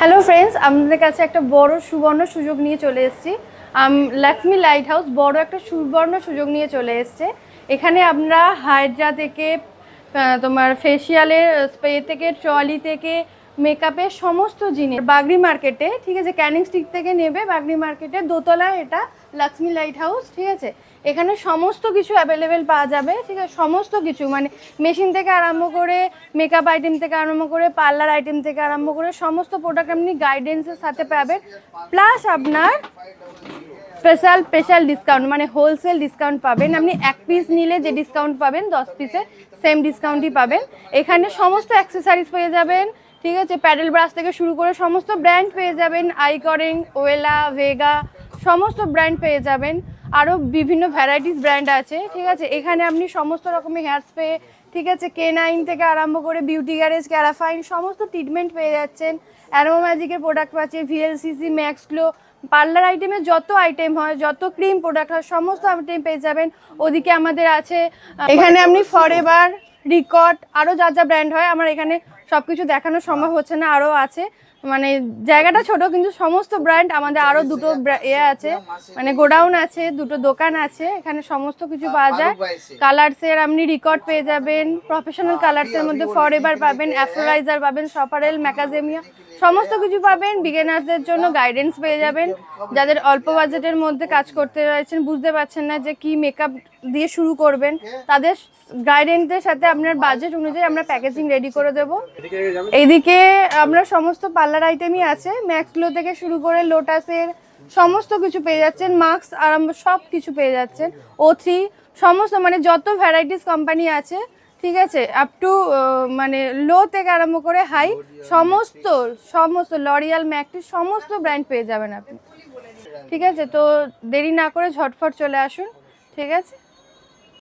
Hello friends, আমাদের কাছে একটা বড় সুবর্ণ সুযোগ নিয়ে চলে এসেছি। লক্ষ্মী লাইট হাউস বড় একটা সুবর্ণ সুযোগ নিয়ে চলে এসছে। এখানে আমরা হাইড্রা থেকে তোমার ফেসিয়ালের স্প্রে থেকে ট্রলি থেকে মেকআপের সমস্ত জিনিস বাগড়ি মার্কেটে, ঠিক আছে, ক্যানিং স্ট্রিট থেকে নেবে বাগড়ি মার্কেটে দোতলায় এটা লক্ষ্মী লাইট হাউস, ঠিক আছে। এখানে সমস্ত কিছু অ্যাভেলেবেল পাওয়া যাবে, ঠিক আছে। সমস্ত কিছু মানে মেশিন থেকে আরম্ভ করে মেকআপ আইটেম থেকে আরম্ভ করে পার্লার আইটেম থেকে আরম্ভ করে সমস্ত প্রোডাক্ট আপনি গাইডেন্সের সাথে পাবেন। প্লাস আপনার স্পেশাল ডিসকাউন্ট মানে হোলসেল ডিসকাউন্ট পাবেন। আপনি এক পিস নিলে যে ডিসকাউন্ট পাবেন 10 পিসে সেম ডিসকাউন্টই পাবেন। এখানে সমস্ত অ্যাক্সেসরিজ পেয়ে যাবেন, ঠিক আছে। প্যাডেল ব্রাশ থেকে শুরু করে সমস্ত ব্র্যান্ড পেয়ে যাবেন, আইকরিং, ওয়েলা, ভেগা, সমস্ত ব্র্যান্ড পেয়ে যাবেন। আরও বিভিন্ন ভ্যারাইটিস ব্র্যান্ড আছে, ঠিক আছে। এখানে আপনি সমস্ত রকমের হেয়ার স্প্রে, ঠিক আছে, K9 থেকে আরম্ভ করে বিউটি গ্যারেজ, ক্যারাফাইন সমস্ত ট্রিটমেন্ট পেয়ে যাচ্ছেন। অ্যারোমা ম্যাজিকের প্রোডাক্ট পাচ্ছে, VLCC, ম্যাক্স গ্লো, পার্লার আইটেমের যত আইটেম হয়, যত ক্রিম প্রোডাক্ট হয় সমস্ত আইটেম পেয়ে যাবেন। ওদিকে আমাদের আছে এখানে আপনি ফরএভার, রিকর্ড, আরও যা যা ব্র্যান্ড হয় আমার এখানে সব কিছু দেখানো সম্ভব হচ্ছে না, আরও আছে। মানে জায়গাটা ছোট কিন্তু সমস্ত ব্র্যান্ড আমাদের আরও দুটো আছে, মানে গোডাউন আছে, দুটো দোকান আছে, এখানে সমস্ত কিছু পাওয়া যায়। কালার্সের আপনি রিকর্ড পেয়ে যাবেন, প্রফেশনাল কালার্সের মধ্যে ফরএভার পাবেন, অ্যাফ্রোরাইজার পাবেন, সপারেল, ম্যাকাজেমিয়া সমস্ত কিছু পাবেন। বিগিনার্সদের জন্য গাইডেন্স পেয়ে যাবেন, যাদের অল্প বাজেটের মধ্যে কাজ করতে চাইছেন, বুঝতে পারছেন না যে কি মেকআপ দিয়ে শুরু করবেন, তাদের গাইডেন্সের সাথে আপনার বাজেট অনুযায়ী আমরা প্যাকেজিং রেডি করে দেবো। এইদিকে আমরা সমস্ত পার্লার আইটেমই আছে, ম্যাক্স গ্লো থেকে শুরু করে লোটাসের সমস্ত কিছু পেয়ে যাচ্ছেন, মাস্ক আরম্ভ সব কিছু পেয়ে যাচ্ছেন, O3 সমস্ত মানে যত ভ্যারাইটিস কোম্পানি আছে, ঠিক আছে, আপ টু মানে লো থেকে আরম্ভ করে হাই সমস্ত সমস্ত লরিয়াল, ম্যাকটি সমস্ত ব্র্যান্ড পেয়ে যাবেন আপনি, ঠিক আছে। তো দেরি না করে ঝটফট চলে আসুন, ঠিক আছে।